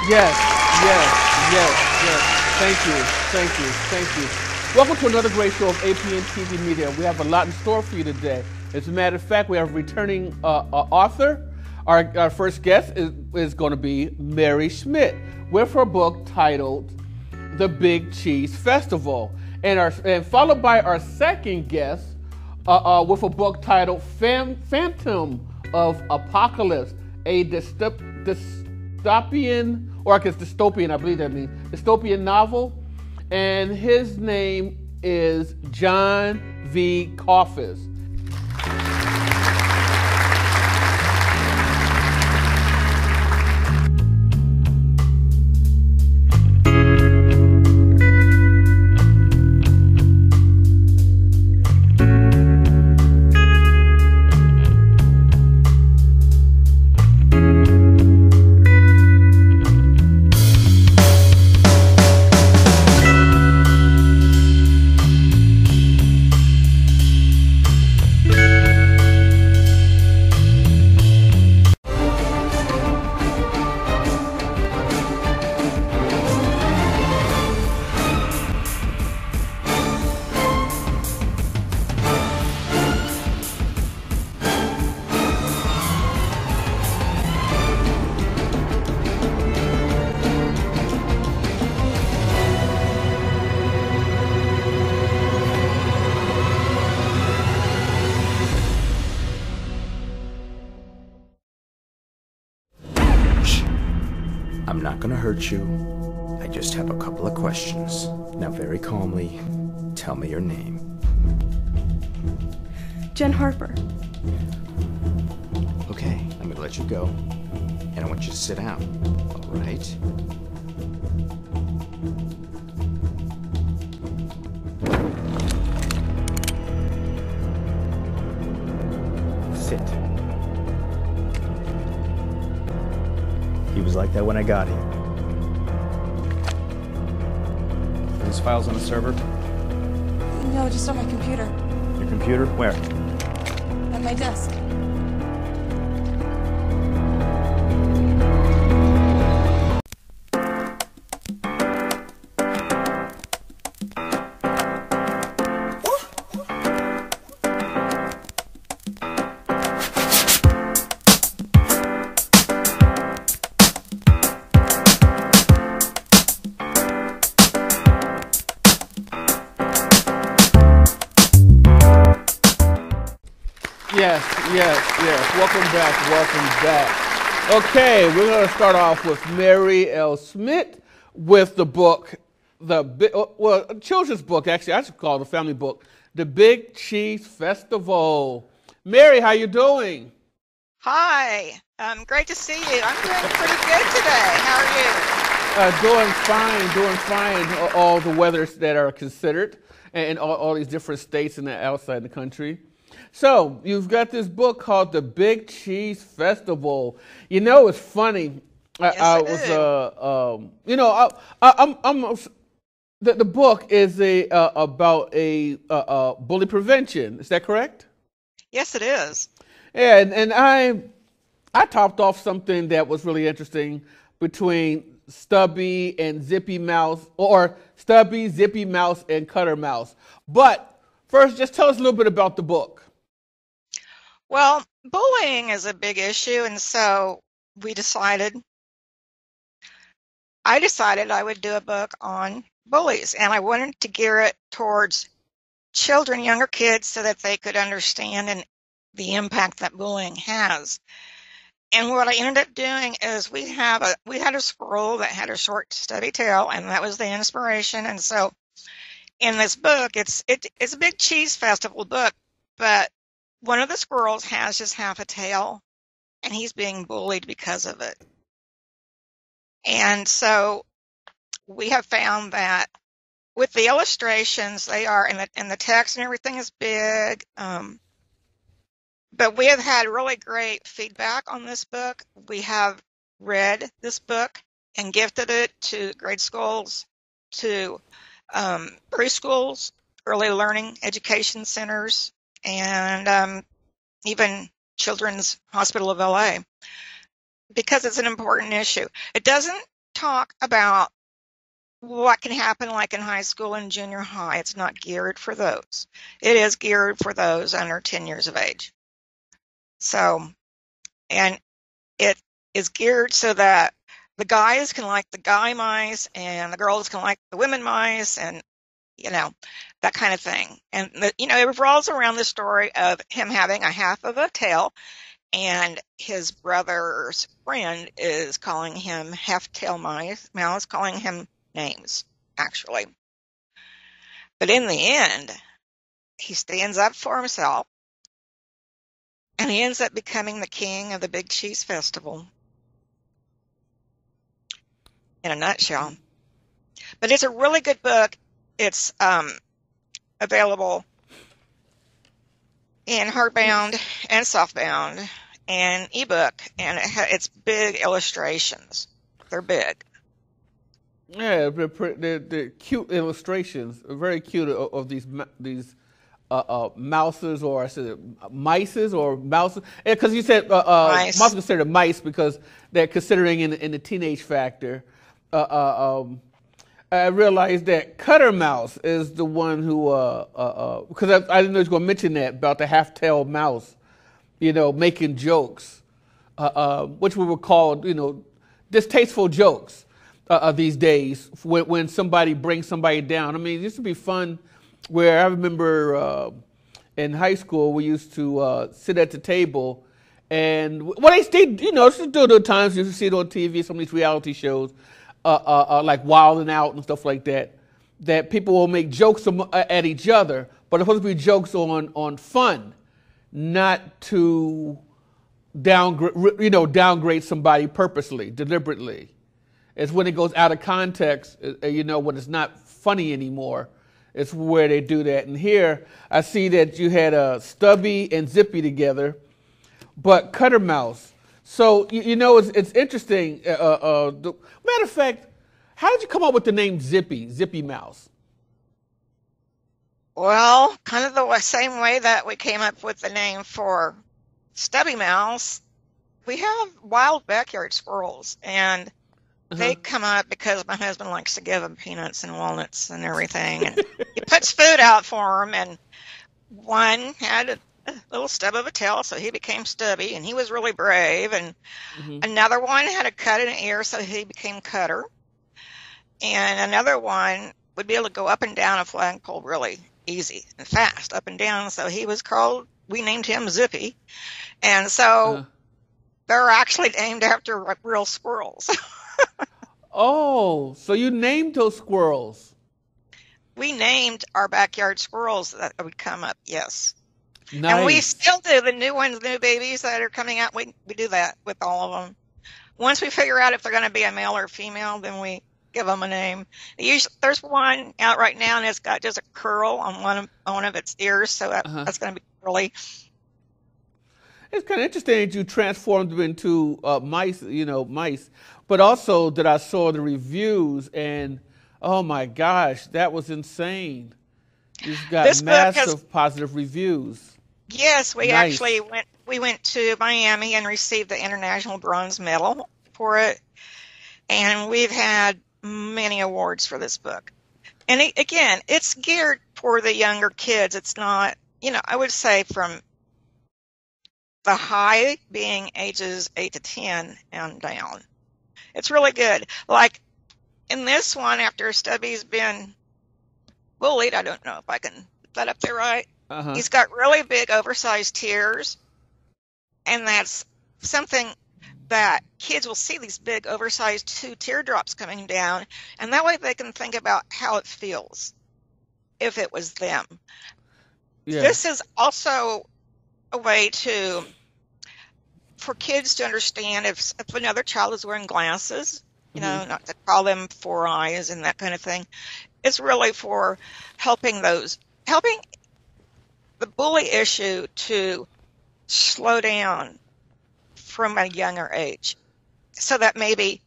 Yes, yes. Thank you. Welcome to another great show of APN TV Media. We have a lot in store for you today. As a matter of fact, we have a returning author. Our first guest is going to be Mary Schmidt with her book titled The Big Cheese Festival. And followed by our second guest with a book titled Phantom of Apocalypse, a dystopian, or I guess dystopian, I believe that means, dystopian novel. And his name is Jon V. Kofas. I'm not gonna hurt you. I just have a couple of questions. Now, very calmly, tell me your name. Jen Harper. Okay, I'm gonna let you go. And I want you to sit down, all right? Sit. He was like that when I got here. Are these files on the server? No, just on my computer. Your computer? Where? At my desk. Yes. Welcome back. Okay, we're going to start off with Mary L. Schmidt with the book, a children's book, actually, I should call it a family book, The Big Cheese Festival. Mary, how you doing? Hi, great to see you. I'm doing pretty good today. How are you? Doing fine. All the weathers that are considered, and all these different states and outside the country. So, you've got this book called The Big Cheese Festival. You know, it's funny. The book is about bully prevention. Is that correct? Yes, it is. Yeah, and I topped off something that was really interesting between Stubby and Zippy Mouse, or Stubby, Zippy Mouse, and Cutter Mouse. But first, just tell us a little bit about the book. Well, bullying is a big issue, and so I decided I would do a book on bullies, and I wanted to gear it towards children, younger kids, so that they could understand and the impact that bullying has. And what I ended up doing is we had a squirrel that had a short, stubby tail, and that was the inspiration. And so in this book, it's a big cheese festival book, but one of the squirrels has just half a tail, and he's being bullied because of it. And so we have found that with the illustrations, they are, and the text and everything is big. But we have had really great feedback on this book. We have read this book and gifted it to grade schools, to preschools, early learning education centers, and even Children's Hospital of LA, because it's an important issue. It doesn't talk about what can happen like in high school and junior high. It's not geared for those. It is geared for those under 10 years of age. So, and it is geared so that the guys can like the guy mice and the girls can like the women mice and, you know, that kind of thing. And, it revolves around the story of him having a half of a tail, and his brother's friend is calling him half-tail mouse, calling him names, actually. But in the end, he stands up for himself, and he ends up becoming the king of the Big Cheese Festival. In a nutshell. But it's a really good book. It's available in hardbound and softbound and ebook, and it's big illustrations. They're big. Yeah, the cute illustrations, very cute of these mouses, or I said mices or mouses. Because you said Mice. Mouse considered mice because they're considering in the teenage factor. I realized that Cutter Mouse is the one who, because I didn't know he was going to mention that about the half-tailed mouse, making jokes, which we would call, distasteful jokes these days when somebody brings somebody down. I mean, it used to be fun where I remember in high school we used to sit at the table and, they still, still do times you see it on TV, some of these reality shows, like Wild and Out and stuff like that, that people will make jokes at each other, but it's supposed to be jokes on fun, not to downgrade somebody purposely, deliberately. It's when it goes out of context, when it's not funny anymore, it's where they do that. And here I see that you had Stubby and Zippy together, but Cutter Mouse. So, it's interesting. Matter of fact, how did you come up with the name Zippy Mouse? Well, kind of the same way that we came up with the name for Stubby Mouse. We have wild backyard squirrels, and they come up because my husband likes to give them peanuts and walnuts and everything. And he puts food out for them, and one had a little stub of a tail, so he became Stubby, and he was really brave. And another one had a cut in the ear, so he became Cutter. And another one would be able to go up and down a flagpole really easy and fast, up and down. So we named him Zippy. And so they're actually named after real squirrels. Oh, so you named those squirrels? We named our backyard squirrels that would come up, yes. Nice. And we still do. The new ones, the new babies that are coming out, we do that with all of them. Once we figure out if they're going to be a male or a female, then we give them a name. There's one out right now, and it's got just a curl on one of its ears, so that's going to be curly. It's kind of interesting that you transformed them into mice, mice. But also that I saw the reviews, and oh my gosh, that was insane. You've got massive positive reviews. Yes, we actually went to Miami and received the International Bronze Medal for it. And we've had many awards for this book. And again, it's geared for the younger kids. It's not, I would say from the high being ages 8 to 10 and down. It's really good. Like in this one, after Stubby's been bullied, I don't know if I can put that up there right. He's got really big, oversized tears, and that's something that kids will see, these big, oversized teardrops coming down, and that way they can think about how it feels if it was them. Yeah. This is also a way for kids to understand if another child is wearing glasses, not to call them 4 eyes and that kind of thing. It's really for helping the bully issue to slow down from a younger age, so that maybe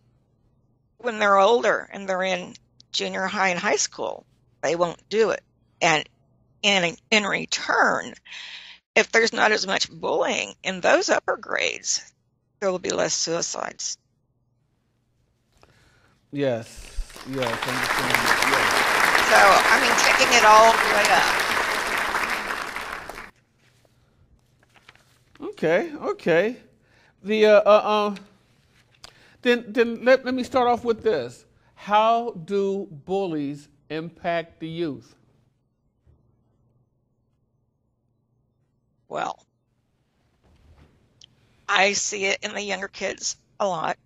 when they're older and they're in junior high and high school, they won't do it. And in return, if there's not as much bullying in those upper grades, there will be less suicides. Yes, understand. Yes. So, I mean, taking it all the way up. Okay. The then let me start off with this. How do bullies impact the youth? Well, I see it in the younger kids a lot,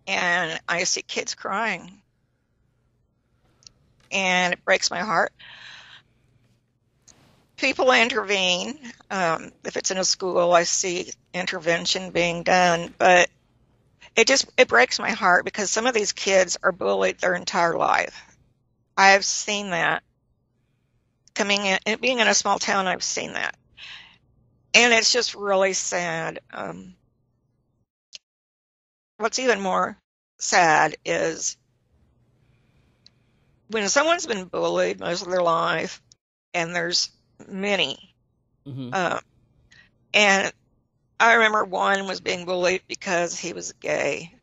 and I see kids crying, and it breaks my heart. People intervene. If it's in a school, I see intervention being done, but it breaks my heart because some of these kids are bullied their entire life. I've seen that. Coming in, and being in a small town, I've seen that. And it's just really sad. What's even more sad is when someone's been bullied most of their life, and there's many. Mm-hmm. And I remember one was being bullied because he was gay.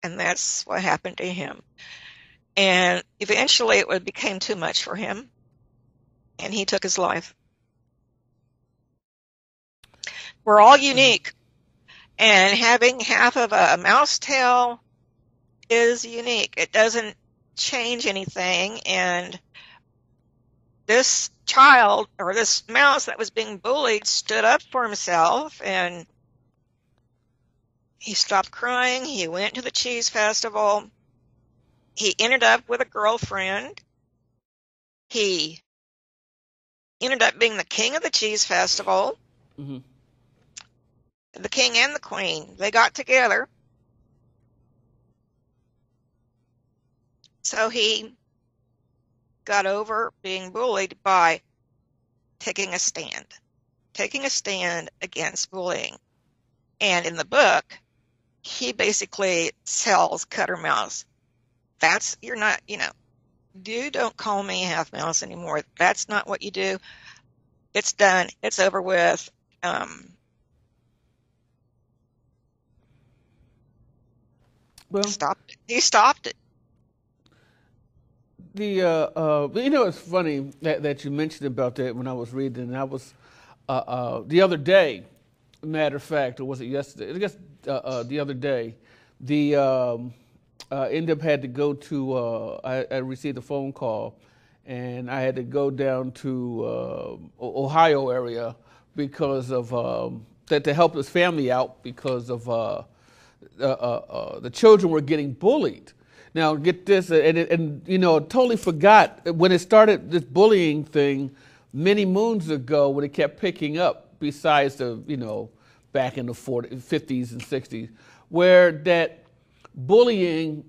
And that's what happened to him. And eventually it became too much for him, and he took his life. We're all unique, and having half of a mouse tail is unique. It doesn't change anything, and this child, or this mouse that was being bullied, stood up for himself, and he stopped crying. He went to the cheese festival. He ended up with a girlfriend. He ended up being the king of the cheese festival. Mm-hmm. The king and the queen, they got together. So he got over being bullied by taking a stand against bullying. And in the book, he basically sells Cutter Mouse. You're not, you don't call me half mouse anymore. That's not what you do. It's done. It's over with. Well, He stopped it. It's funny that you mentioned about that when I was reading. I was the other day, matter of fact, or was it yesterday? I guess the other day, ended up had to go to. I received a phone call, and I had to go down to Ohio area because of to help his family out because of the children were getting bullied. Now, get this, and totally forgot when it started, this bullying thing many moons ago, when it kept picking up, besides the, back in the 50s and 60s, where that bullying,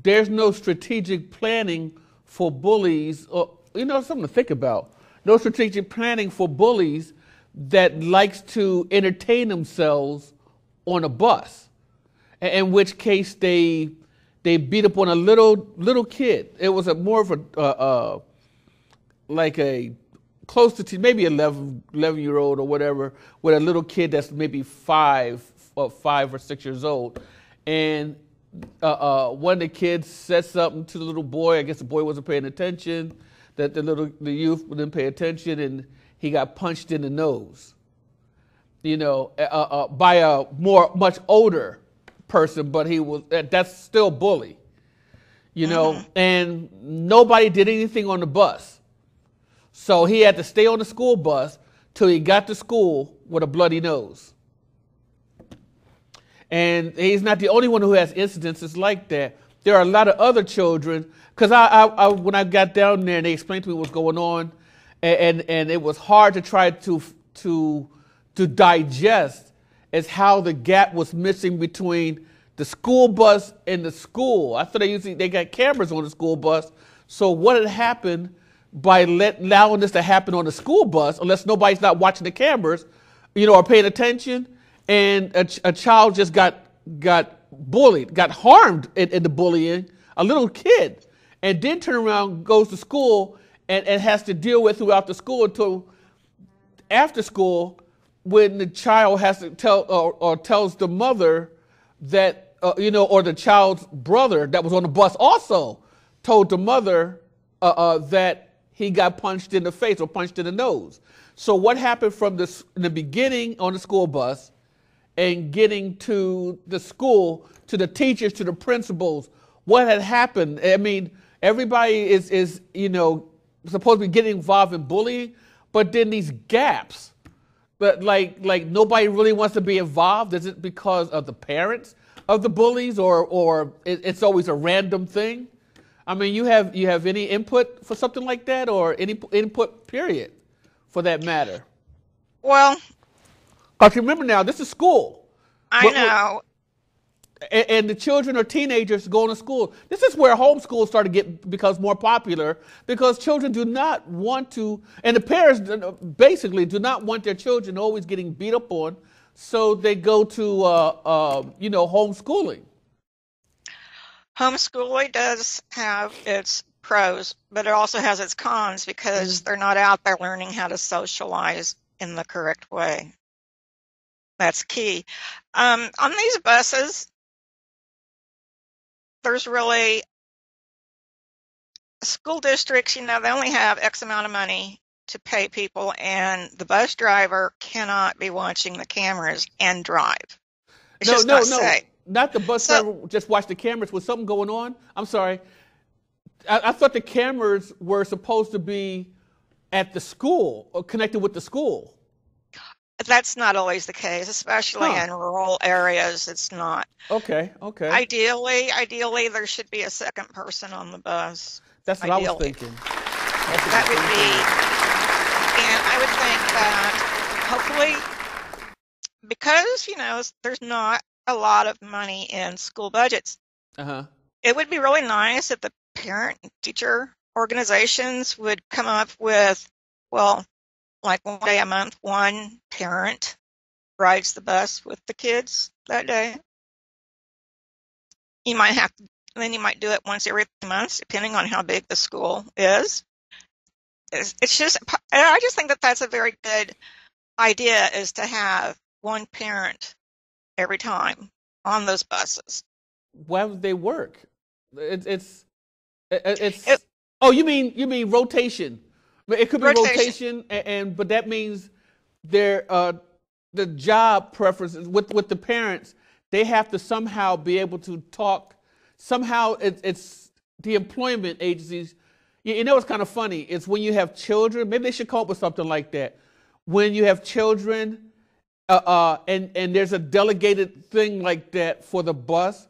there's no strategic planning for bullies, or, something to think about. No strategic planning for bullies that likes to entertain themselves on a bus. In which case they beat up on a little kid. It was more of a like a close to maybe 11-year-old or whatever, with a little kid that's maybe 5 or 6 years old, and one of the kids said something to the little boy. I guess the boy wasn't paying attention. That the youth didn't pay attention, and he got punched in the nose. By a much older person, but that's still bully, and nobody did anything on the bus. So he had to stay on the school bus till he got to school with a bloody nose. And he's not the only one who has incidences like that. There are a lot of other children, because I when I got down there and they explained to me what's going on, and it was hard to try to digest is how the gap was missing between the school bus and the school. I thought they got cameras on the school bus. So what had happened by allowing this to happen on the school bus, unless nobody's not watching the cameras, or paying attention, and a child just got bullied, got harmed in the bullying, a little kid, and then turn around, goes to school, and has to deal with throughout the school until after school, when the child has to tell or tells the mother that or the child's brother that was on the bus also told the mother that he got punched in the face or punched in the nose. So what happened from in the beginning on the school bus and getting to the school, to the teachers, to the principals, what had happened? I mean, everybody is supposed to be getting involved in bullying, but then these gaps. But like nobody really wants to be involved. Is it because of the parents of the bullies, or it's always a random thing? I mean, you have any input for something like that, or any input period, for that matter? Well, because remember now, this is school. I know. And the children or teenagers going to school. This is where homeschool becomes more popular, because children do not want to, and the parents basically do not want their children always getting beat up on, so they go to homeschooling. Homeschooling does have its pros, but it also has its cons, because they're not out there learning how to socialize in the correct way. That's key. On these buses, there's really school districts, they only have X amount of money to pay people, and the bus driver cannot be watching the cameras and drive. It's just not safe. Not the bus driver just watch the cameras. Was something going on? I'm sorry. I thought the cameras were supposed to be at the school or connected with the school. That's not always the case, especially in rural areas. It's not. Okay. Ideally, there should be a second person on the bus. That's what I was thinking. That would be, and I would think that hopefully, because there's not a lot of money in school budgets. It would be really nice if the parent and teacher organizations would come up with, like one day a month, one parent rides the bus with the kids that day. You might do it once every 3 months, depending on how big the school is. It's just, I just think that that's a very good idea, is to have one parent every time on those buses. Why would they work? Oh, you mean rotation? It could be rotation, but that means the job preferences with the parents. They have to somehow be able to talk. Somehow, it's the employment agencies. It's kind of funny. It's when you have children. Maybe they should come up with something like that. When you have children, and there's a delegated thing like that for the bus,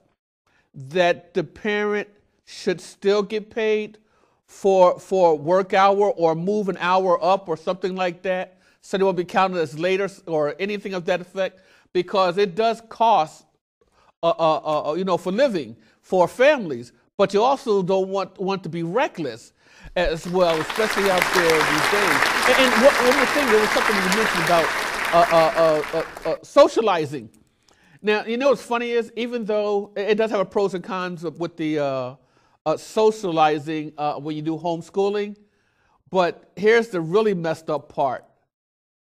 that the parent should still get paid for work hour, or move an hour up or something like that, so they will be counted as later or anything of that effect, because it does cost for living for families, but you also don't want to be reckless as well, especially out there these days. And one more thing, there was something you mentioned about socializing. Now, what's funny is, even though it does have a pros and cons with the socializing when you do homeschooling, but here's the really messed up part.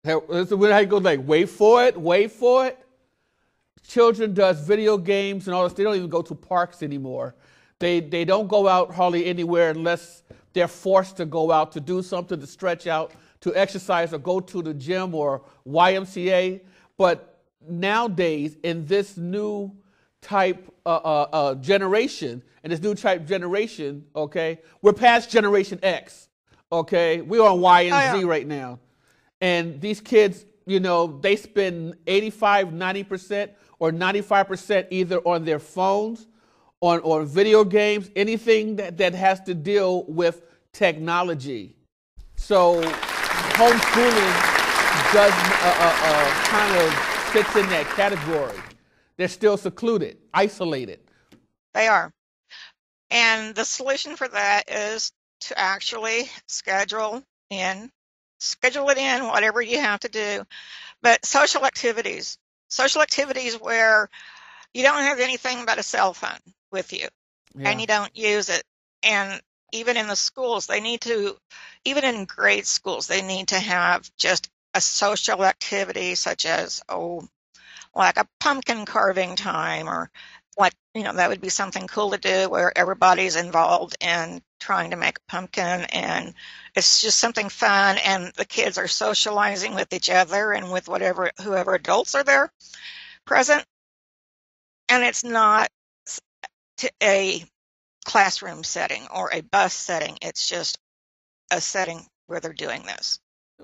Here's how you go, like, wait for it. Children does video games and all this. They don't even go to parks anymore. They don't go out hardly anywhere unless they're forced to go out to do something, to stretch out, to exercise, or go to the gym or YMCA. But nowadays, in this new type generation, okay, we're past Generation X, okay? We're on Y and Z right now. And these kids, they spend 85, 90%, or 95% either on their phones, on video games, anything that has to deal with technology. So homeschooling does kind of fits in that category. They're still secluded, isolated. They are. And the solution for that is to actually schedule it in, whatever you have to do. But social activities where you don't have anything but a cell phone with you, and you don't use it. And even in the schools, even in grade schools, they need to have just a social activity, such as, like a pumpkin carving time, or like, that would be something cool to do where everybody's involved in trying to make a pumpkin, and it's just something fun, and the kids are socializing with each other and with whoever adults are there present, and it's not a classroom setting or a bus setting. It's just a setting where they're doing this.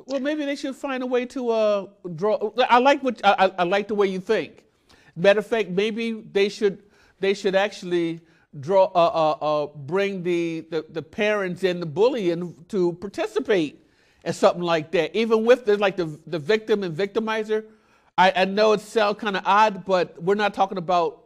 Well, maybe they should find a way to draw. I like I like the way you think. Matter of fact, maybe they should actually bring the parents and the bully in to participate in something like that. Even with the victim and victimizer. I know it sounds kind of odd, but we're not talking about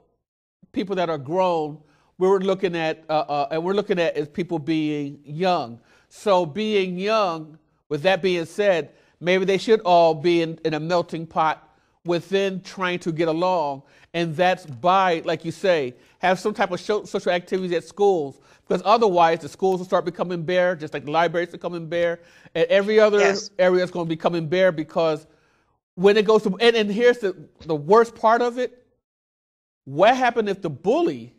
people that are grown. We're looking at as people being young. So being young. With that being said, maybe they should all be in a melting pot within trying to get along. And that's by, like you say, have some type of social activities at schools. Because otherwise, the schools will start becoming bare, just like the libraries are becoming bare. And every other area is going to be becoming bare because when it goes to, and here's the worst part of it. What happened if the bully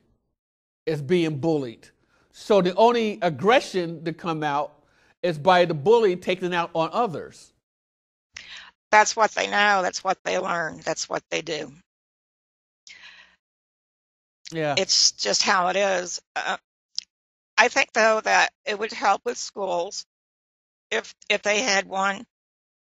is being bullied? So the only aggression to come out is by the bully taking it out on others. That's what they know. That's what they learn. That's what they do. Yeah. It's just how it is. I think, though, that it would help with schools if they had one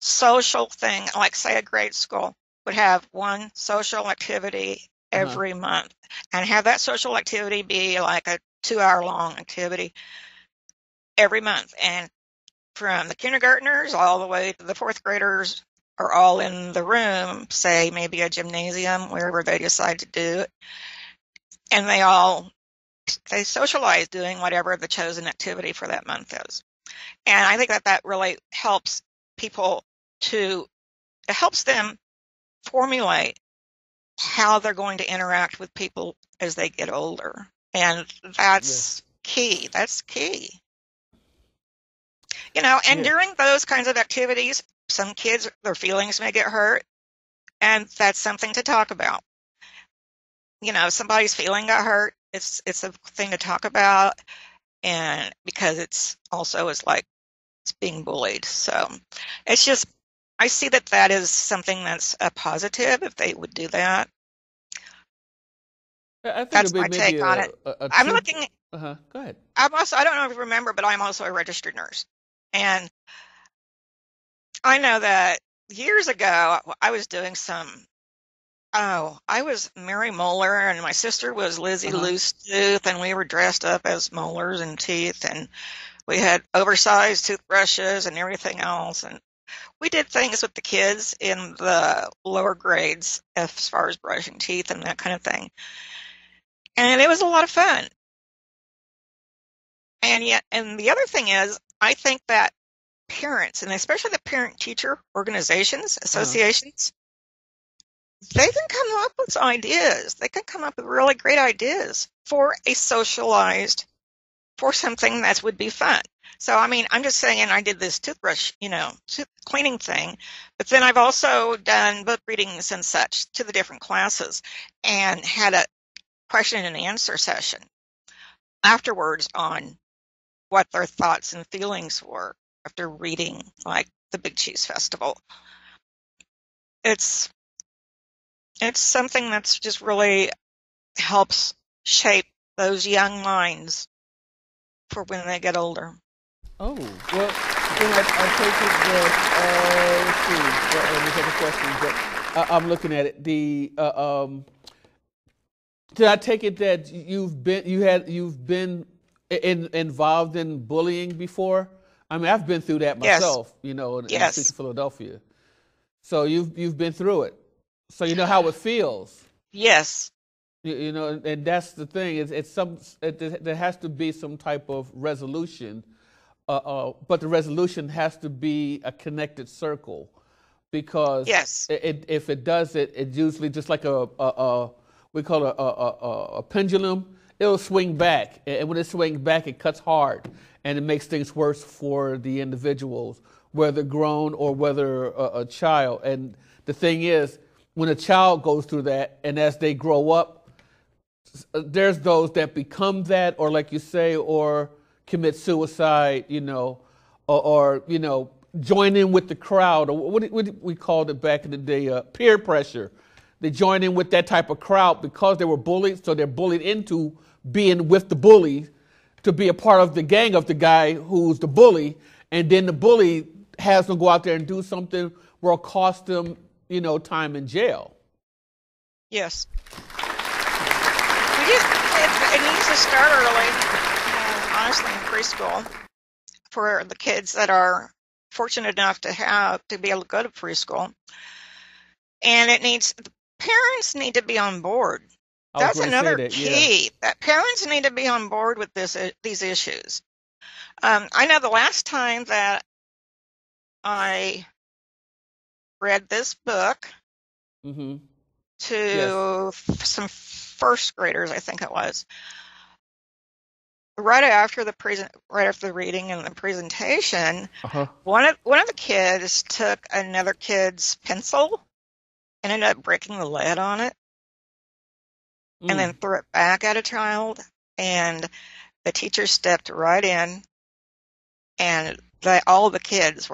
social thing, like, say, a grade school would have one social activity every month, and have that social activity be like a 2-hour-long activity every month. And from the kindergartners all the way to the fourth graders are all in the room, say maybe a gymnasium, wherever they decide to do it. And they socialize doing whatever the chosen activity for that month is. And I think that really helps people it helps them formulate how they're going to interact with people as they get older. And that's key. That's key. And during those kinds of activities, some kids, their feelings may get hurt, and that's something to talk about. If somebody's feeling got hurt, it's a thing to talk about, and because it's being bullied. So it's just, I see that is something that's a positive if they would do that. I think that's my take on it. I'm looking. Go ahead. I don't know if you remember, but I'm also a registered nurse. And I know that years ago, I was doing I was Mary Moeller, and my sister was Lizzie Loosetooth, and we were dressed up as molars and teeth, and we had oversized toothbrushes and everything else. And we did things with the kids in the lower grades as far as brushing teeth and that kind of thing. And it was a lot of fun. And the other thing is, I think that parents, and especially the parent-teacher organizations, associations, they can come up with ideas. They can come up with really great ideas for something that would be fun. So, I'm just saying, I did this toothbrush, cleaning thing, but then I've also done book readings and such to the different classes and had a question and answer session afterwards on what their thoughts and feelings were after reading, like, the Big Cheese Festival. It's something that's just really helps shape those young minds for when they get older. Oh, well, then I take it that, let's see, let me take a question, but I'm looking at it. Did I take it that you've been involved in bullying before? I've been through that myself, in the streets of Philadelphia. So you've been through it. So you know how it feels. Yes. And that's the thing. There has to be some type of resolution, but the resolution has to be a connected circle, because if it does it usually just like we call it a pendulum. It'll swing back, and when it swings back, it cuts hard, and it makes things worse for the individuals, whether grown or whether a child. And the thing is, when a child goes through that, and as they grow up, there's those that become that, or like you say, or commit suicide, or join in with the crowd, or what we called it back in the day, peer pressure. They join in with that type of crowd because they were bullied, so they're bullied into being with the bully to be a part of the gang of the guy who's the bully, and then the bully has them go out there and do something where it'll cost them, time in jail. Yes. It needs to start early, honestly, in preschool, for the kids that are fortunate enough to be able to go to preschool. And the parents need to be on board. That's another key. Yeah. That parents need to be on board with these issues. I know the last time that I read this book to some first graders, I think it was, right after the reading and the presentation, one of the kids took another kid's pencil and ended up breaking the lead on it, and then threw it back at a child, and the teacher stepped right in, and all the kids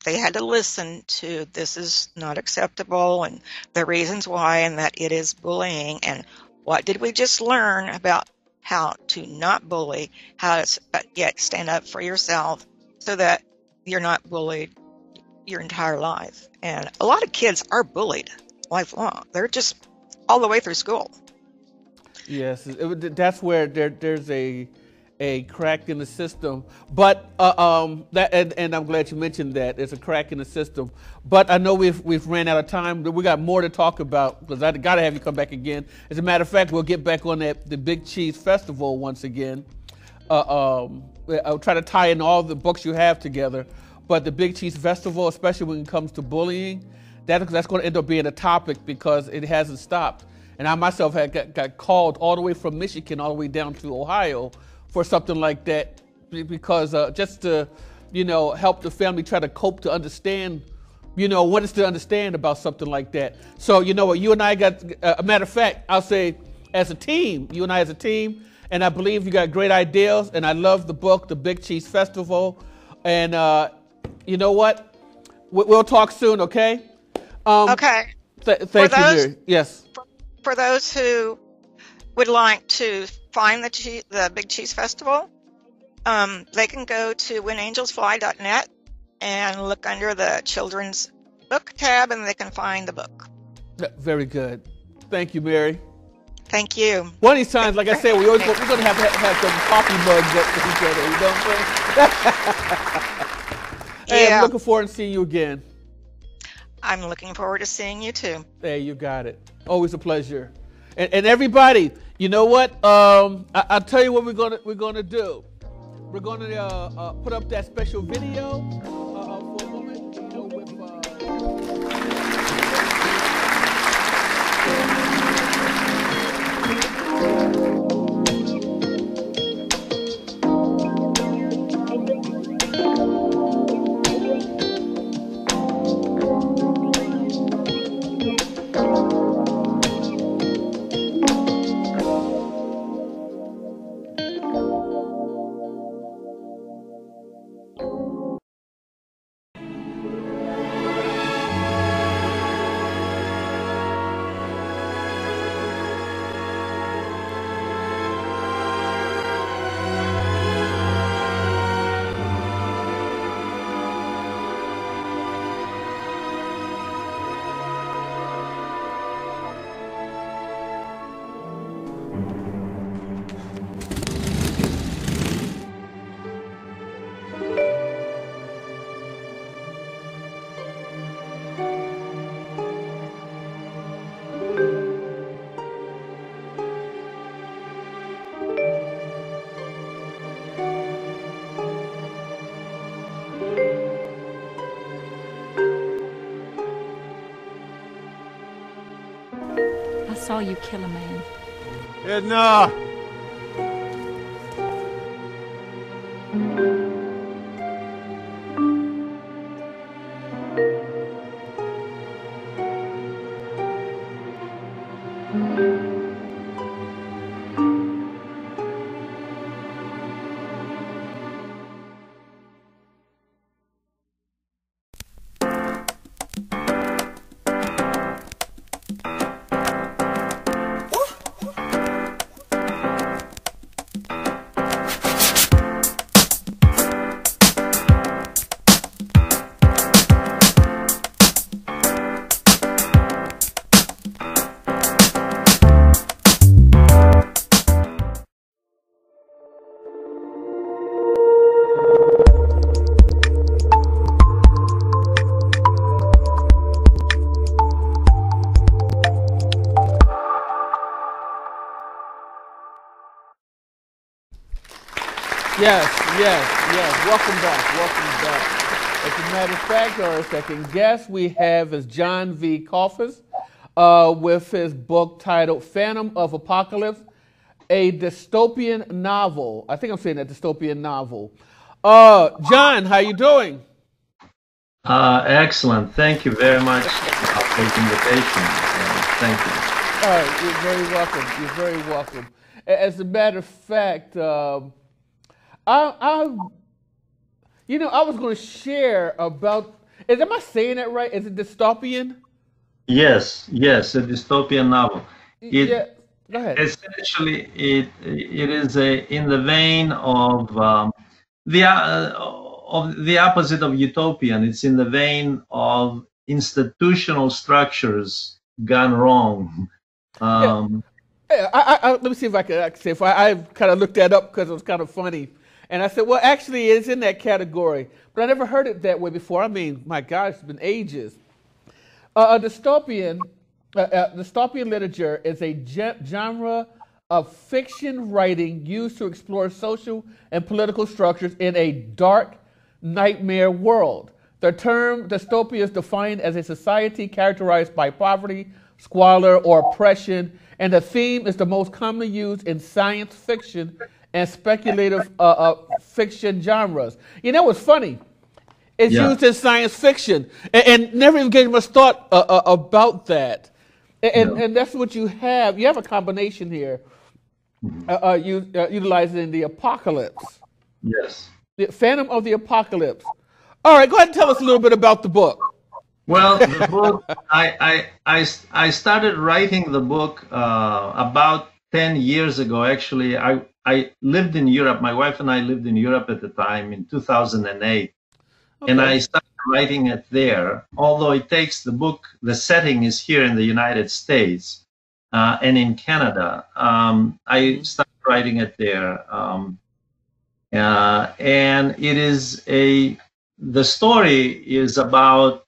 they had to listen to, this is not acceptable, and the reasons why, and that it is bullying, and what did we just learn about how to not bully, how to yet stand up for yourself so that you're not bullied your entire life. And a lot of kids are bullied lifelong. They're just all the way through school. Yes, that's where there's a crack in the system. But and I'm glad you mentioned that there's a crack in the system. But I know we've ran out of time. We got more to talk about because I got to have you come back again. As a matter of fact, we'll get back on the Big Cheese Festival once again. I'll try to tie in all the books you have together. But the Big Cheese Festival, especially when it comes to bullying, that's going to end up being a topic because it hasn't stopped. And I myself got called all the way from Michigan all the way down to Ohio for something like that, because just to, help the family try to cope to understand, what is to understand about something like that. So, what you and I got, a matter of fact, I'll say as a team, you and I as a team, and I believe you got great ideas, and I love the book, The Big Cheese Festival. And you know what? We'll talk soon, okay? Okay. Thank you, Mary. Yes. For those who would like to find the Big Cheese Festival, they can go to whenangelsfly.net and look under the children's book tab, and they can find the book. Very good. Thank you, Mary. Thank you. One of these times, like I said, we're going to have some coffee mugs up to each other. You know what I'm saying? Hey, I'm looking forward to seeing you again. I'm looking forward to seeing you too. Hey, you got it. Always a pleasure. And everybody, you know what? I'll tell you what we're gonna do. We're gonna put up that special video for a moment. I saw you kill a man. Edna! Yes, yes. Welcome back. Welcome back. As a matter of fact, our second guest we have is Jon V. Kofas with his book titled Phantom of Apocalypse, a dystopian novel. I think I'm saying that dystopian novel. John, how you doing? Excellent. Thank you very much for the invitation. Thank you. You're very welcome. You're very welcome. As a matter of fact, I was going to share about. Am I saying that right? Is it dystopian? Yes, a dystopian novel. Yeah. Go ahead. Essentially, it is in the vein of the opposite of utopian. It's in the vein of institutional structures gone wrong. Let me see if I can say. I kind of looked that up because it was kind of funny, and I said, well, actually, it's in that category, but I never heard it that way before. I mean, my God, it's been ages. Dystopian literature is a genre of fiction writing used to explore social and political structures in a dark nightmare world. The term dystopia is defined as a society characterized by poverty, squalor, or oppression, and the theme is the most commonly used in science fiction and speculative fiction genres. You know what's funny? It's used in science fiction, and never even gave much thought about that. And that's what you have. You have a combination here, utilizing the apocalypse. Yes. The Phantom of the Apocalypse. All right, go ahead and tell us a little bit about the book. Well, the book, I started writing the book about 10 years ago. Actually, I lived in Europe. My wife and I lived in Europe at the time in 2008. Okay. And I started writing it there, although it takes the setting is here in the United States and in Canada. I started writing it there. And it is the story is about,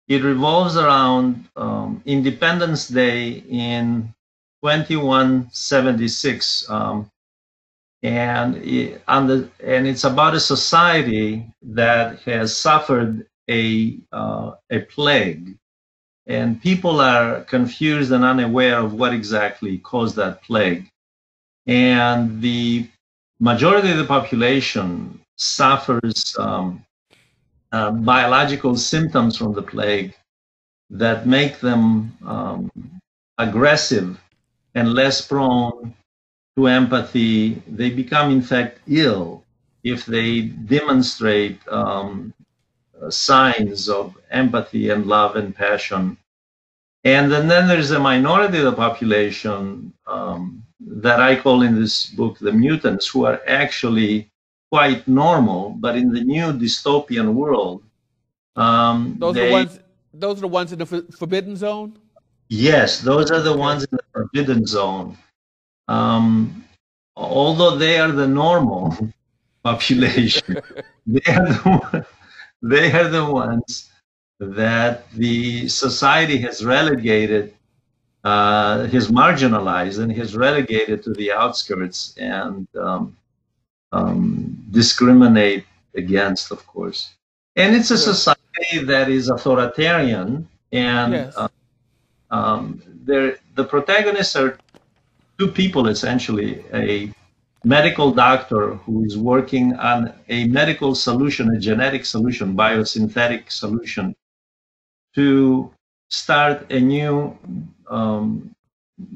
it revolves around Independence Day in 2176. And it's about a society that has suffered a plague, and people are confused and unaware of what exactly caused that plague. And the majority of the population suffers biological symptoms from the plague that make them aggressive and less prone to empathy. They become, in fact, ill if they demonstrate signs of empathy and love and passion. And then there's a minority of the population that I call in this book the mutants, who are actually quite normal, but in the new dystopian world. Those are the ones in the forbidden zone? Yes, those are the ones in the forbidden zone. Although they are the normal population, they are the ones that the society has relegated, has marginalized, and has relegated to the outskirts and discriminate against, of course. And it's a society that is authoritarian, and the protagonists are two people, essentially: a medical doctor who is working on a medical solution, a genetic solution, biosynthetic solution, to start a new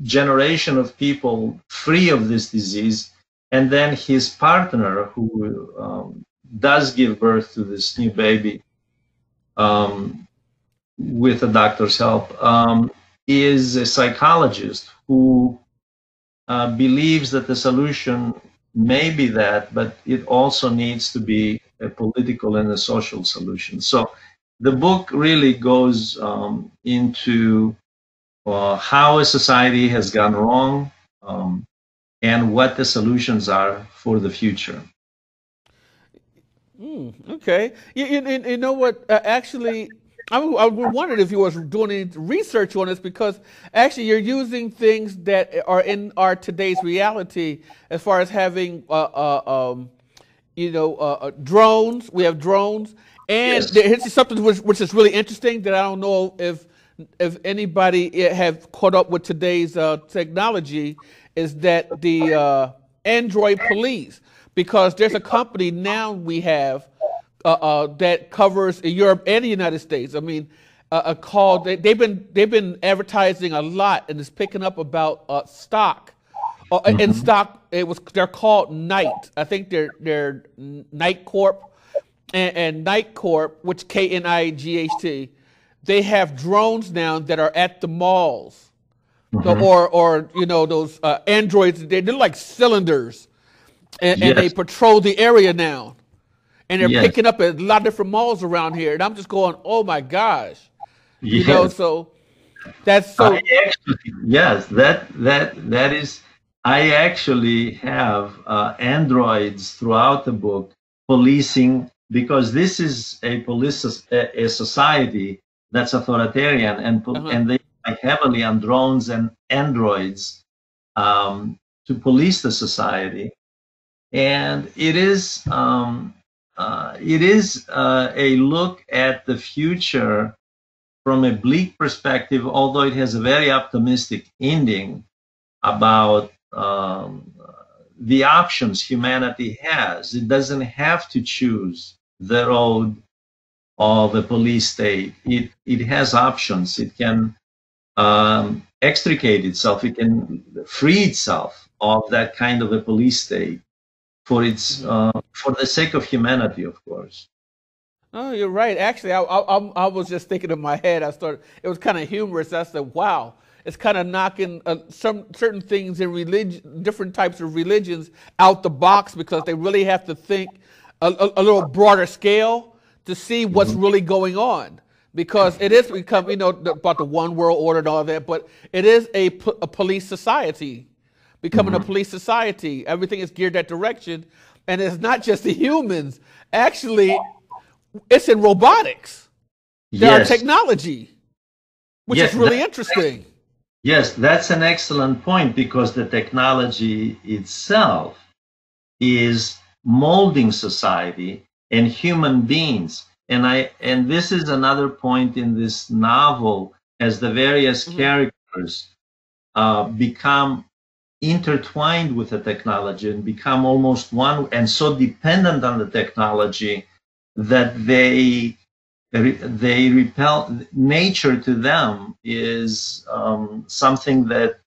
generation of people free of this disease, and then his partner, who does give birth to this new baby with the doctor's help, is a psychologist who believes that the solution may be that, but it also needs to be a political and a social solution. So the book really goes into how a society has gone wrong and what the solutions are for the future. Okay. You know what? Actually, I wondered if you was doing any research on this, because actually you're using things that are in our today's reality, as far as having drones. We have drones, and Yes. here's something which is really interesting that I don't know if anybody have caught up with today's technology, is that the Android police, because there's a company now we have that covers Europe and the United States. I mean, called they've been advertising a lot, and it's picking up about stock. In stock, they're called Knight. I think they're Knight Corp, and Knight Corp, which KNIGHT. They have drones now that are at the malls, or those androids. They're like cylinders, and they patrol the area now. And they're picking up at a lot of different malls around here, and I'm just going, "Oh my gosh!" So that's so. That is. I actually have androids throughout the book policing, because this is a society that's authoritarian, and they rely heavily on drones and androids to police the society, and it is. It is a look at the future from a bleak perspective, although it has a very optimistic ending about the options humanity has. It doesn't have to choose the road of a police state. It has options. It can extricate itself. It can free itself of that kind of a police state, for its for the sake of humanity, of course. Oh, you're right. Actually, I was just thinking in my head. It was kind of humorous. I said, "Wow, it's kind of knocking some certain things in religion, different types of religions, out the box, because they really have to think a little broader scale to see what's really going on." Because it is become, about the one world order and all that, but it is a police society. Becoming a police society. Everything is geared that direction. And it's not just the humans. Actually, it's in robotics. There are technology, which is really interesting. Yes, that's an excellent point, because the technology itself is molding society and human beings. And this is another point in this novel, as the various characters become intertwined with the technology and become almost one, and so dependent on the technology that they repel. Nature to them is something that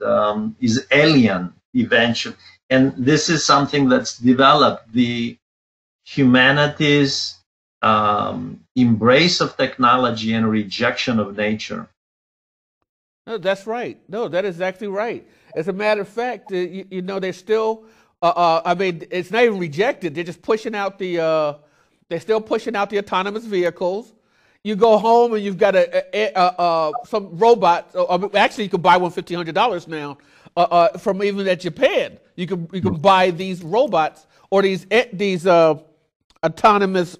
is alien eventually, and this is something that's developed, the humanity's embrace of technology and rejection of nature. No, that's right. No, that is exactly right. As a matter of fact, they're still. I mean, it's not even rejected. They're just pushing out the. They're still pushing out the autonomous vehicles. You go home and you've got some robot. Actually, you can buy one $1,500 now from even at Japan. You can buy these robots, or these autonomous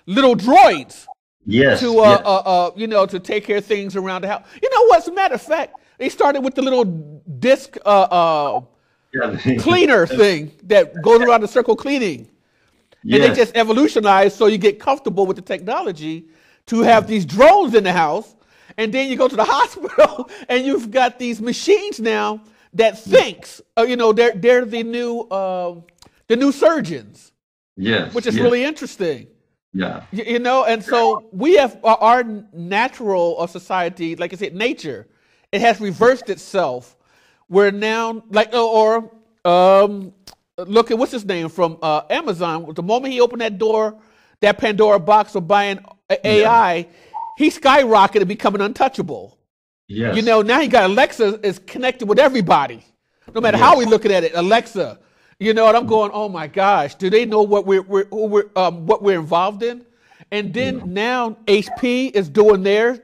little droids. Yes. To take care of things around the house. You know what? As a matter of fact, they started with the little disc cleaner thing that goes around the circle cleaning. And they just evolutionized so you get comfortable with the technology to have these drones in the house. And then you go to the hospital and you've got these machines now that thinks, they're the new surgeons. Yes. Which is really interesting. Yeah. And so we have our natural society, like I said, nature. It has reversed itself. We're now look at what's his name from Amazon. The moment he opened that door, that Pandora box of buying AI, he skyrocketed, becoming untouchable. Yes. Now he got Alexa is connected with everybody, no matter how we looking at it. Alexa, and I'm going, oh my gosh, do they know what we're involved in? And then now HP is doing their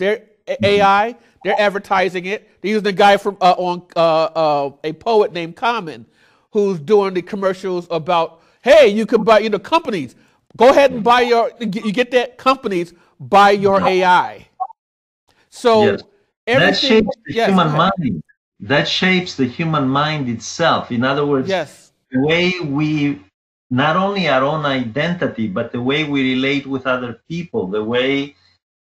AI. They're advertising it. They're using a guy from a poet named Common, who's doing the commercials about, hey, you can buy, companies, go ahead and buy you get that, companies buy your AI. So Yes. That everything, shapes the yes, go human ahead. mind. That shapes the human mind itself. In other words, Yes, the way we, not only our own identity, but the way we relate with other people, the way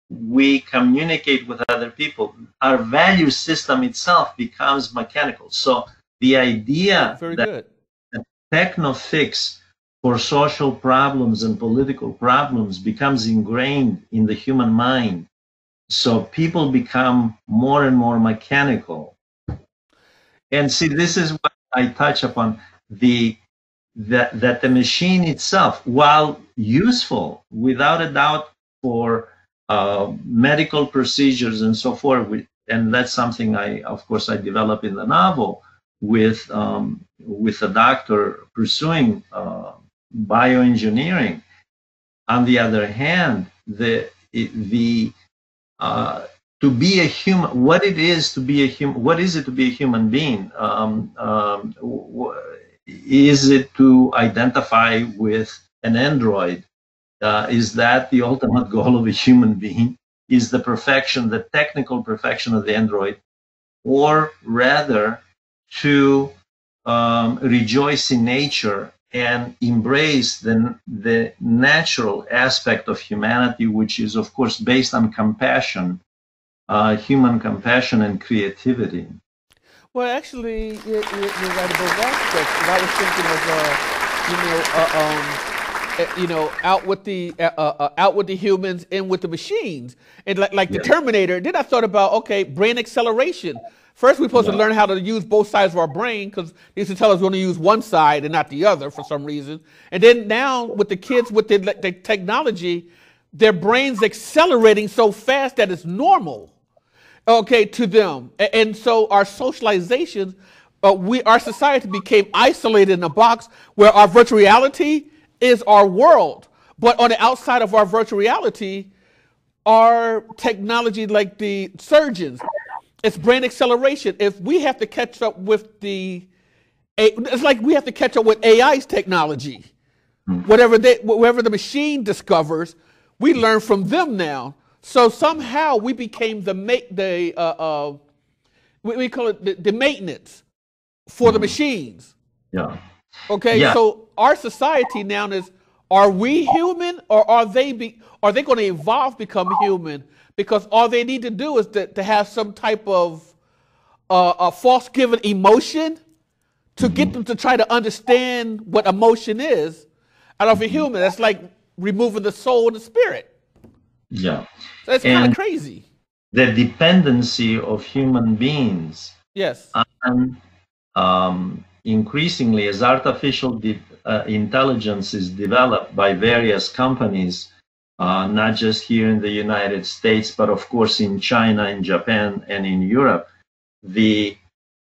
we communicate with other people, our value system itself becomes mechanical. So the idea very that good. a techno fix for social problems and political problems becomes ingrained in the human mind. So people become more and more mechanical. And see, this is what I touch upon, that the machine itself, while useful, without a doubt, for medical procedures and so forth, and that's something of course, I develop in the novel with a doctor pursuing bioengineering. On the other hand, to be a human, what it is to be a human, what is it to be a human being? Is it to identify with an android? Is that the ultimate goal of a human being? Is the perfection, the technical perfection of the android, or rather to rejoice in nature and embrace the natural aspect of humanity, which is, of course, based on compassion, human compassion and creativity. Well, actually, you're right about that aspects. And I was thinking of, out with the humans, in with the machines, and like the Terminator. Then I thought about, okay, brain acceleration. First, we're supposed to learn how to use both sides of our brain, because they used to tell us we only use one side and not the other for some reason. And then now with the kids, with the technology, their brains accelerating so fast that it's normal, okay, to them. And so our socialization, our society became isolated in a box where our virtual reality is our world. But on the outside of our virtual reality, our technology, like the surgeons, it's brain acceleration. If we have to catch up with it's like we have to catch up with AI's technology. Whatever the machine discovers, we learn from them now. So somehow we became we call it the maintenance for the machines. Yeah. Okay. Yeah. So our society now is: are we human, or are they going to evolve, become human? Because all they need to do is to have some type of a false given emotion to get them to try to understand what emotion is out of a human. That's like removing the soul and the spirit. Yeah. So it's kind of crazy. The dependency of human beings. Yes. And increasingly, as artificial intelligence is developed by various companies, not just here in the United States, but of course in China, in Japan, and in Europe, the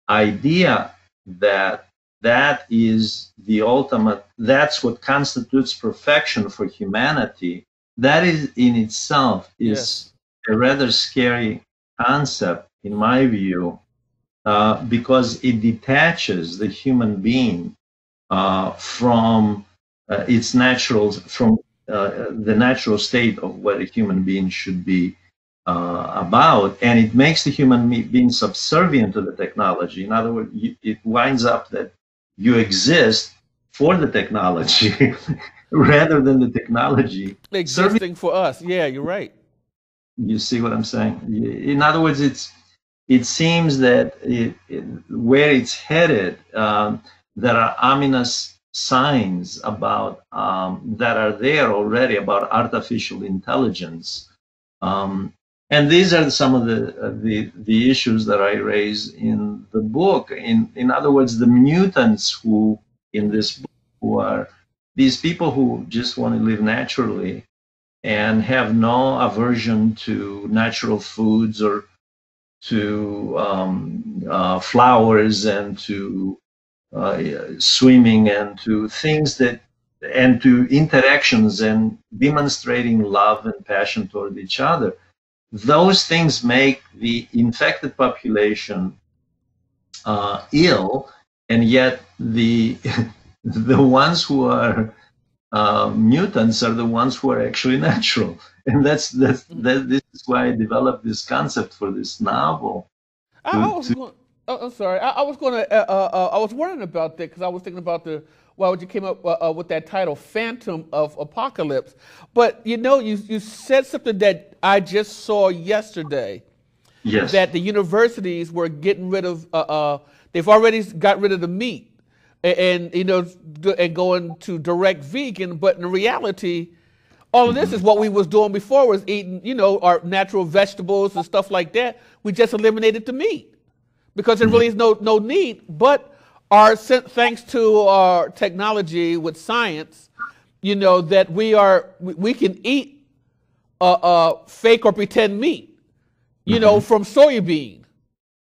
idea that is the ultimate, that's what constitutes perfection for humanity, that is in itself is a rather scary concept, in my view, because it detaches the human being from its natural, from the natural state of what a human being should be about, and it makes the human being subservient to the technology. In other words, it winds up that you exist for the technology rather than the technology existing for us. Yeah, you're right. You see what I'm saying? In other words, it seems that where it's headed, there are ominous signs about that are there already about artificial intelligence, and these are some of the issues that I raise in the book. In other words, the mutants who in this book, who are these people who just want to live naturally and have no aversion to natural foods or to flowers and to swimming and to things and to interactions and demonstrating love and passion toward each other. Those things make the infected population ill, and yet the ones who are mutants are the ones who are actually natural, and this is why I developed this concept for this novel. I'm sorry. I was going to. I was wondering about that because I was thinking about why would you came up with that title, Phantom of Apocalypse. But you said something that I just saw yesterday. Yes. That the universities were getting rid of. They've already got rid of the meat, and going to direct vegan. But in reality, all of this is what we was doing before, was eating our natural vegetables and stuff like that. We just eliminated the meat because there really is no need. But thanks to our technology with science, that we can eat fake or pretend meat, from soybean.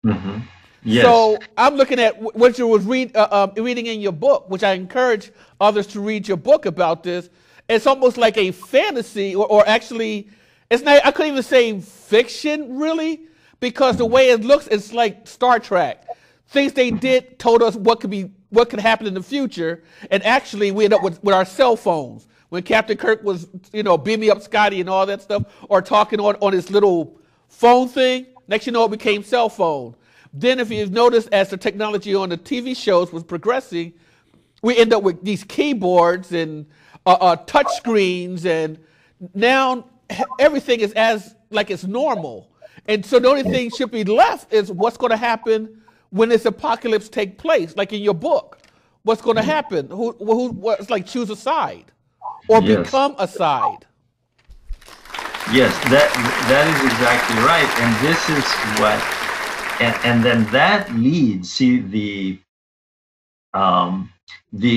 Mm-hmm. Yes. So I'm looking at what you was reading in your book, which I encourage others to read your book about this. It's almost like a fantasy, or actually, it's not. I couldn't even say fiction, really, because the way it looks, it's like Star Trek. Things they did told us what could happen in the future, and actually we end up with our cell phones. When Captain Kirk was, beaming up Scotty and all that stuff, or talking on his little phone thing, next it became cell phone. Then if you've noticed, as the technology on the TV shows was progressing, we end up with these keyboards and touch screens, and now everything is like it's normal. And so the only thing should be left is what's going to happen when this apocalypse take place, like in your book. What's going to happen? What's like choose a side or become a side. Yes, that is exactly right. And this is what, and then that leads, see, the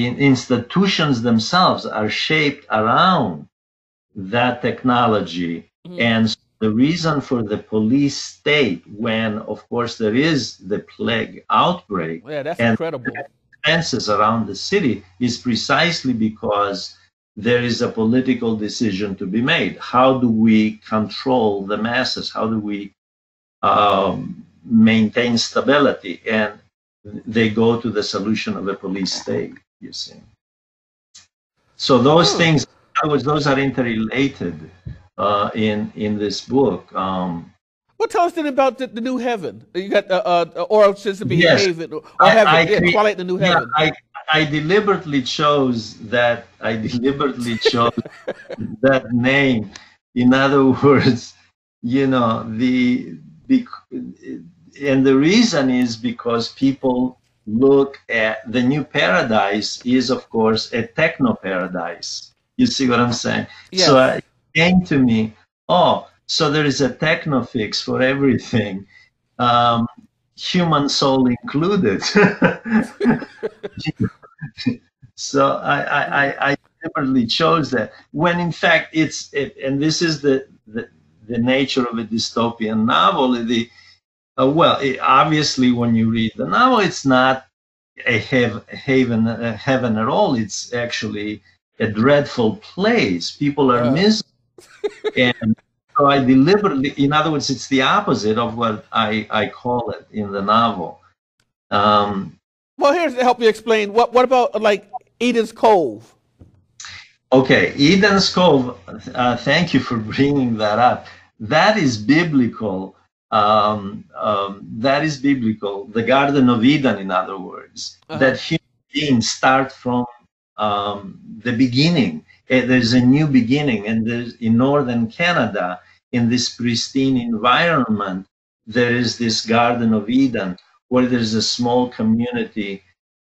institutions themselves are shaped around that technology. Mm-hmm. And the reason for the police state, when, of course, there is the plague outbreak, that's and incredible, fences around the city, is precisely because there is a political decision to be made. How do we control the masses? How do we maintain stability? And they go to the solution of a police state, you see. So those things, in other words, those are interrelated in this book. Well, tell us then about the new heaven. You got or should it be haven or heaven? Twilight, the new heaven. I deliberately chose that. That name. In other words, and the reason is because people look at the new paradise is, of course, a techno paradise. You see what I'm saying? Yes. So it came to me, so there is a techno fix for everything, human soul included. So I deliberately chose that, when in fact and this is the nature of a dystopian novel. Obviously, when you read the novel, it's not a heaven at all. It's actually a dreadful place. People are miserable. And so I deliberately, in other words, it's the opposite of what I call it in the novel. Well, here's to help you explain. What about like Eden's Cove? Okay, Eden's Cove, thank you for bringing that up. That is biblical. That is biblical. The Garden of Eden, in other words, that human beings start from the beginning. There's a new beginning, and there's, in northern Canada, in this pristine environment, there is this Garden of Eden, where there's a small community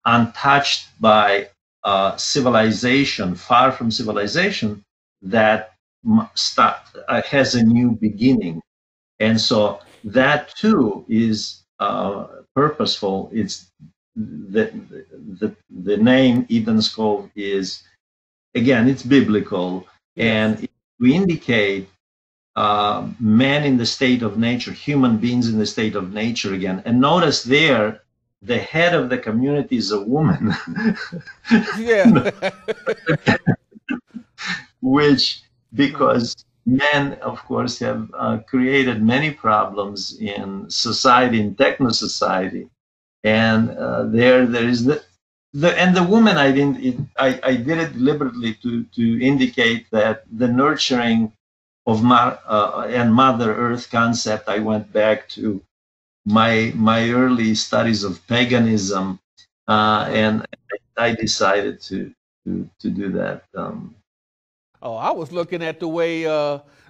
untouched by civilization, far from civilization, that has a new beginning. And so that too is purposeful. It's the name Eden's Cove is, again, it's biblical, and we indicate man in the state of nature, human beings in the state of nature again. And notice there, the head of the community is a woman. Yeah. Which, because men, of course, have created many problems in society, in techno society, and there is the woman, I didn't. I did it deliberately to indicate that the nurturing of and Mother Earth concept. I went back to my early studies of paganism, and I decided to do that. Oh, I was looking at the way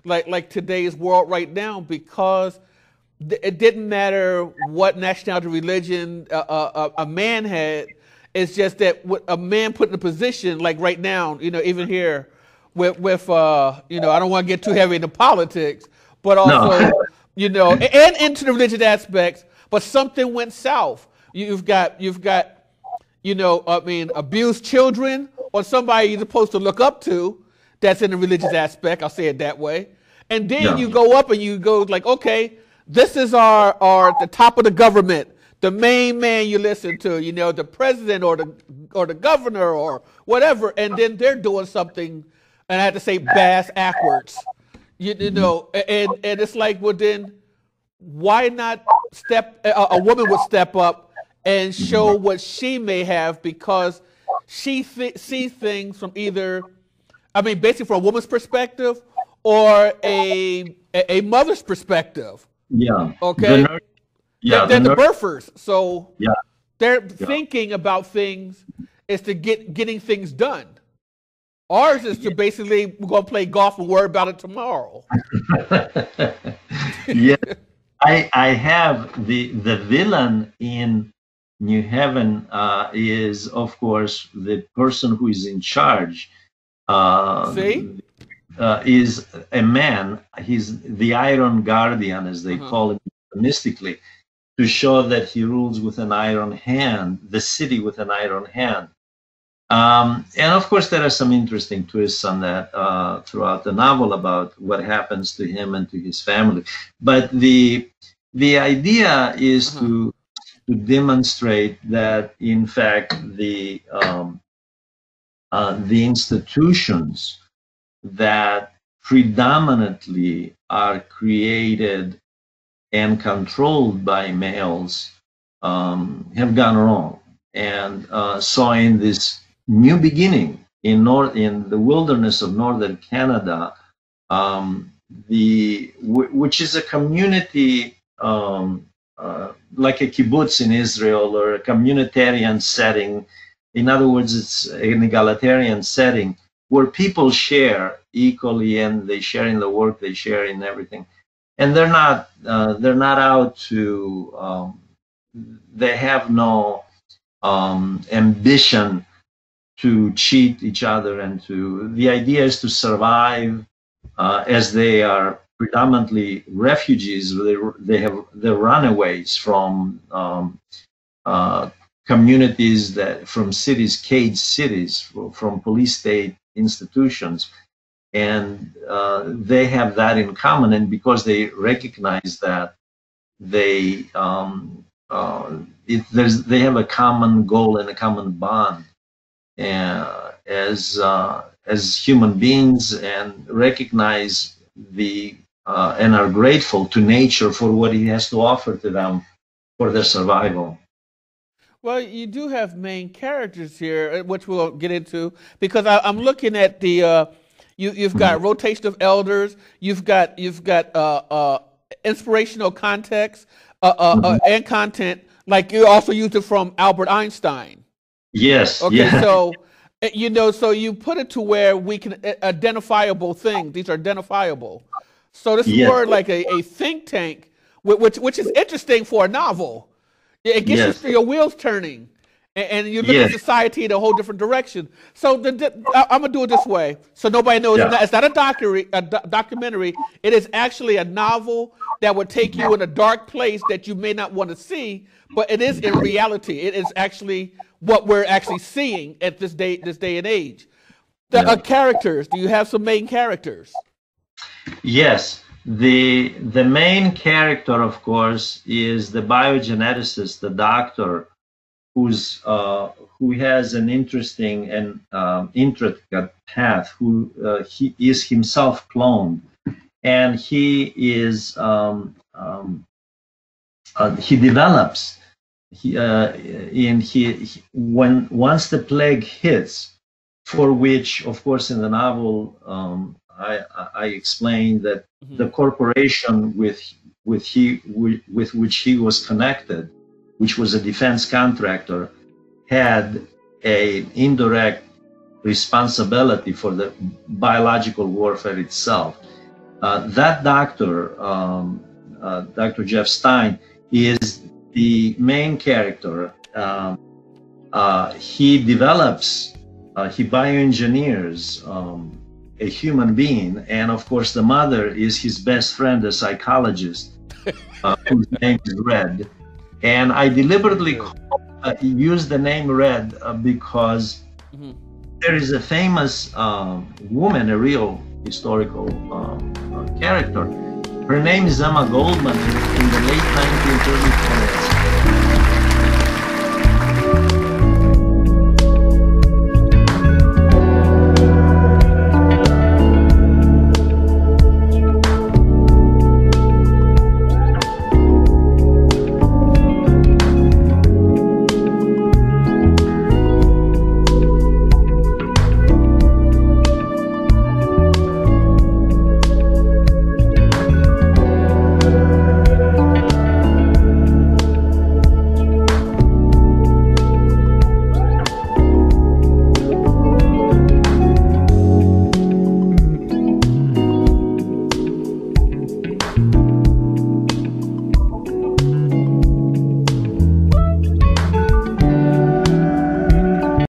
like today's world right now, because it didn't matter what nationality, religion a man had. It's just that a man put in a position, like right now, even here with I don't want to get too heavy into politics, but also, No. And into the religious aspects, but something went south. You've got abused children, or somebody you're supposed to look up to that's in the religious aspect, I'll say it that way. And then you go up and you go like, okay, this is our the top of the government, the main man you listen to, the president or the governor or whatever, and then they're doing something, and I had to say bass backwards, and it's like, well, then why not a woman would step up and show what she may have, because she sees things from either, basically from a woman's perspective or a mother's perspective. Yeah. Okay. They're the nurse. birthers, so Yeah. they're thinking about things is to getting things done. Ours is to basically, we're gonna play golf and worry about it tomorrow. Yeah. I have the villain in New Heaven is, of course, the person who is in charge. Is a man. He's the Iron Guardian, as they call him mystically, to show that he rules with an iron hand, the city with an iron hand. And of course, there are some interesting twists on that throughout the novel about what happens to him and to his family. But the idea is to demonstrate that, in fact, the institutions that predominantly are created and controlled by males have gone wrong. And so in this new beginning in the wilderness of northern Canada, which is a community like a kibbutz in Israel, or a communitarian setting. In other words, it's an egalitarian setting where people share equally, and they share in the work, they share in everything, and they're not out to. They have no ambition to cheat each other, and the idea is to survive, as they are predominantly refugees. They're runaways from communities, from cities, caged cities, from police state institutions, and they have that in common. And because they recognize that, they have a common goal and a common bond as human beings, and recognize and are grateful to nature for what it has to offer to them for their survival. Well, you do have main characters here, which we'll get into, because I'm looking at the you've got rotation of elders, you've got inspirational context and content, like you also used it from Albert Einstein. Yes. Okay, yeah. so so you put it to where we can identifiable things. These are identifiable. So this is more like a think tank, which is interesting for a novel. It gets your wheels turning, and you look at society in a whole different direction. So I'm gonna do it this way, so nobody knows. It's not a documentary. It is actually a novel that would take you in a dark place that you may not want to see, but it is in reality. It is actually what we're actually seeing at this day and age. The characters. Do you have some main characters? Yes. The main character, of course, is the biogeneticist, the doctor, who has an interesting and intricate path. He is himself cloned, and he is he develops once the plague hits, for which, of course, in the novel, I explained that the corporation with which he was connected, which was a defense contractor, had an indirect responsibility for the biological warfare itself. That doctor, Dr. Jeff Stein, is the main character. He develops, he bioengineers a human being, and of course the mother is his best friend, a psychologist, whose name is Red. And I deliberately use the name Red because there is a famous woman, a real historical character. Her name is Emma Goldman in the late 1930s.